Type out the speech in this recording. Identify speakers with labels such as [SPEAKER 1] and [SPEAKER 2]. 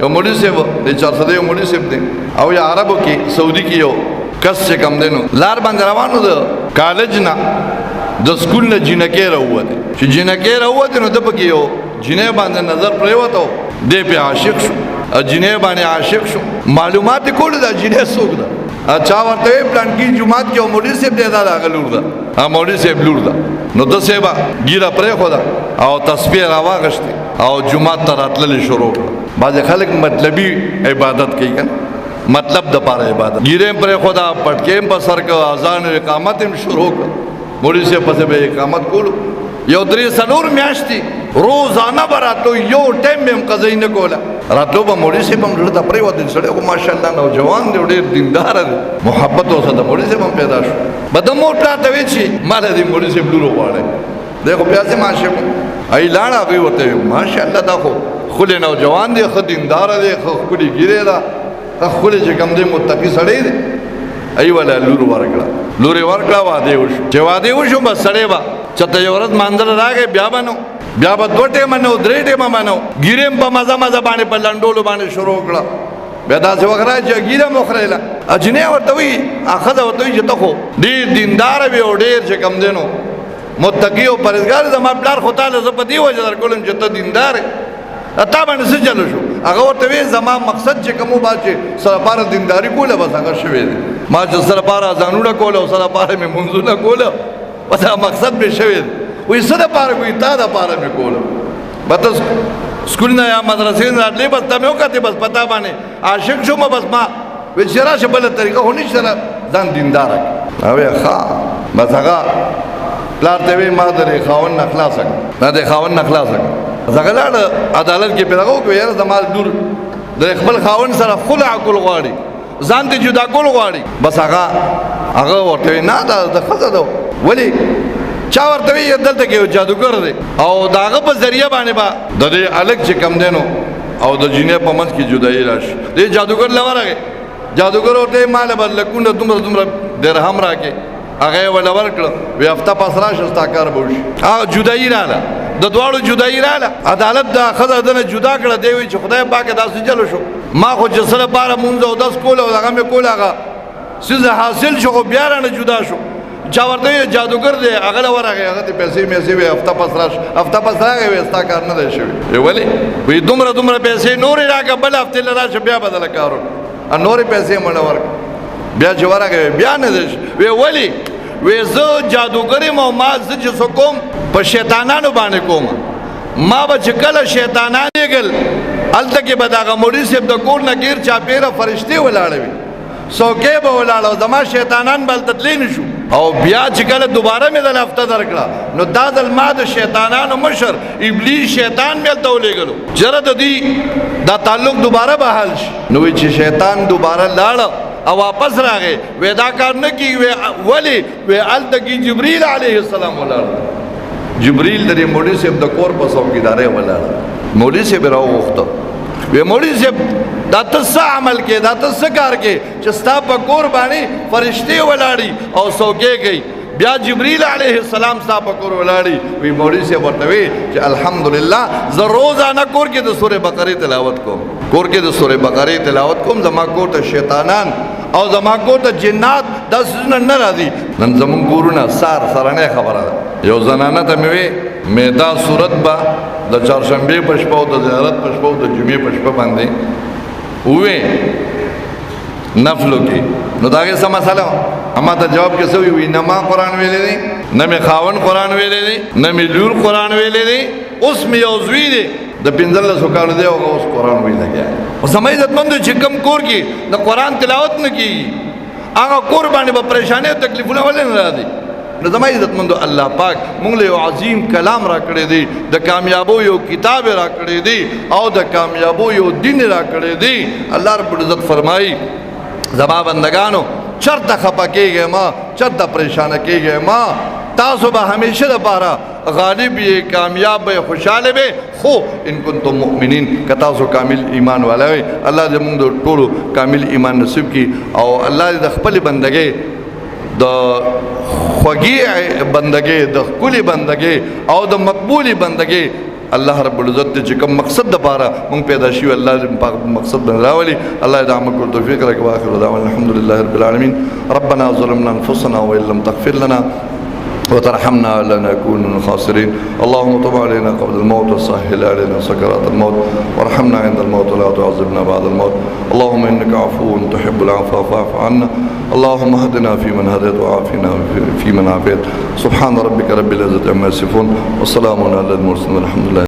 [SPEAKER 1] یو مولوی صاحب د 400 یو مولوی صاحب دی او یا عربو کې سعودي کې یو کس چې کم دینو لار باندې روانو د کالج نه د سکول نه جنکې راووته چې جنکې راووته نو د پکې یو جنې باندې نظر پریوته دی په عاشق شو جنې باندې عاشق شو معلومات کول دا جنې څوک ده چا ورته پلان کې جمعات کې مولوی صاحب دی دا غلور ده مولوی صاحب لور ده نو د سیبا ګیره پرې خو ده او تسبیح راواغشتي او جمعات ته راتلل شروع بعض خلک مطلبی عبادت کوي کنه مطلب د پاره عبادت ګیره پرې خو ده پټکیم په سر کو اذان او اقامت هم شروع مولوی صاحب پسې به اقامت کولو یو درې سنور میاشتي روزانه براتو یو ټیم هم قضا نه کوله راتلو به مولوی صاحب هم لړ د پرې وته سړی خو ماشاءالله نوجوان دی ډېر دیندار دی محبت اوسه د مولوی صاحب هم پیدا شو بده مور پلاته وی چې مال دی مولوی صاحب لورو غواړي دغه پیاسه ماشاء ای لاړه وی وته ماشاءالله دا خو نوجوان دی خو دیندار دی خو کلی ګیره دا خو چې کم دی متقی سړی دی ای ولا لور ورکړه واده وشو چې واده وشو بس سړی با چته یو ورځ مانځل راغی بیا به دوه ټیمه نو درې ټیمه منو ګیرم په مزه باندې په لنډولو باندې شروع کړه بیا داسې وخت راځي چې ګیره مخریله اجنه ورته وی اخذ ورته وی چې ته خو ډېر دیندار وي او ډېر چې کم دینو متقی او پرهیزګار زما پلار خو تعالی زه په دې وجه درکولم چې ته دیندار تا باندې څه چلو شو هغه ورته وی زما مقصد چې کومو باندې سره پاره دینداری کوله بس هغه شوی ما چې سره پاره ځانونه کوله او سره پاره مې منځونه کوله بس مقصد به شوی وې سره پاره کوي تا دا پاره مې کوله بس سکول نه یا مدرسې نه راتلې بس ته مې وکړې بس پتا باندې عاشق شوم بس ما وې شرا شبل طریقه هونی سره ځان دیندار او ښا بس هغه پلار ته وی ما درې خاون نخلاص نه د خاون نخلاص زغلاد عدالت کې پیدا کوو یاره زمال دور د خپل خاون سره خلع کول غواړي ځان ته جدا کول غواړي بس هغه ورته نه دا د خزه ده ولی چا ورته وی دلته کې جادوګر دی او داغه په ذریعہ باندې با د دې الګ چې کم دینو او د جینې په منځ کې جدایي راشي دې جادوګر لورغه جادوګر ورته مال بدل کونه دومره درهم راکې هغه ولا ورکړه وی هفته پس راشه ستا کار به وشي جدایي رااله د دواړو جدایي رااله عدالت د خزه دنه جدا کړه دی وی چې خدای پاک داسې چلو شو ما خو جسره بار مونږ او 10 کول او هغه مې کول هغه سیزه حاصل شو بیا رانه جدا شو چا ورته جادوګر دی هغه ورغه هغه ته پیسې مې وی هفته پس راغی وی ستا کار نه دی شوی ولی وی دومره پیسې نور راګه بل هفته لراشه بیا بدل کارو نور پیسې مړ ورک بیا جوړه بیا نه دی وی ولی وی زه جادوګری ما چې کوم په شیطانانو باندې کوم ما به چې کله شیطانان یګل الته کې به داغه مولوی صاحب د کور نه غیر چا پیره فرشتي ولاړوي سوکې به ولاړو زما شیطانان بل تدلین شو او بیا چې کله دوباره مې د هفته درکړه نو دا د ما د شیطانانو مشر ابلیس شیطان مې ته ولېګلو جره د دې دا تعلق دوباره بحال شي نو چې شیطان دوباره لاړ او واپس راغی ودا کار نه کی ولی وی التکی جبرئیل علیه السلام ولاړ جبرئیل د مولوی صاحب د کور په څوکیدارې ولاړ مولوی صاحب راوغوښته وی مولوی صاحب دا تاسو عمل کې دا تاسو کار کې چې ستا په کور باندې فرشتي ولاړی او څوکې گئی بیا جبرئیل علیه السلام ستا په کور ولاړی وی مولوی صاحب ورته وی چې الحمدلله زه روزانه کور کې د سورې بقره تلاوت کوم زما کور ته شیطانان او زما کور ته جنات دا سونه نه راځي نن زمون کورونه سره نه خبره ده یو زنانه ته مې دا صورت با د چهارشنبه په شپه او د زیارت په شپه او د جمعې په شپه باندې وې نفلو کې نو داګه سم مسله اما ته جواب کې سوې وي نه ما قران ویلې دي نه مې خاون قران ویلې دي نه مې لور قران ویلې دي اوس مې یوزوی دي د 15 کال دی او اوس قران ویل کېږي او سمې عزتمند چې کم کور کې د قران تلاوت نه کیږي هغه کور باندې به پریشانې او تکلیفونه ولې نه راځي نو زما عزتمند الله پاک مونږ له عظیم کلام را کړی دی د کامیابو یو کتاب را کړی دی او د کامیابو یو دین را کړی دی الله رب العزت فرمایي زما بندگانو چرته خپه کېږئ ما چرته پریشانه کېږئ ما تاسو به همیشه لپاره غالب یې کامیاب به خوشاله به خو ان کنتم مؤمنین که تاسو کامل ایمان والا وي الله دې موږ ټولو کامل ایمان نصیب کړي او الله دې د خپل بندګۍ د خوږی بندګۍ د ښکلي بندګۍ او د مقبولي بندګۍ अल्लाह रब्बुल इज़्ज़त ته چې کوم مقصد لپاره مونږ پیدا شو الله دې پاک مقصد باندې راولي الله دې عمل کول توفیق راکړي واخر دعوانا الحمد لله رب العالمين ربنا ظلمنا انفسنا وان لم تغفر لنا وترحمنا لنكون من الخاسرين اللهم تب علينا قبل الموت وسهل علينا سكرات الموت وارحمنا عند الموت ولا تعذبنا بعد الموت اللهم انك عفو تحب العفو فاعف عنا اللهم اهدنا فيمن هديت وعافنا فيمن عافيت سبحان ربك رب العزة عما يصفون وسلام على المرسلين والحمد لله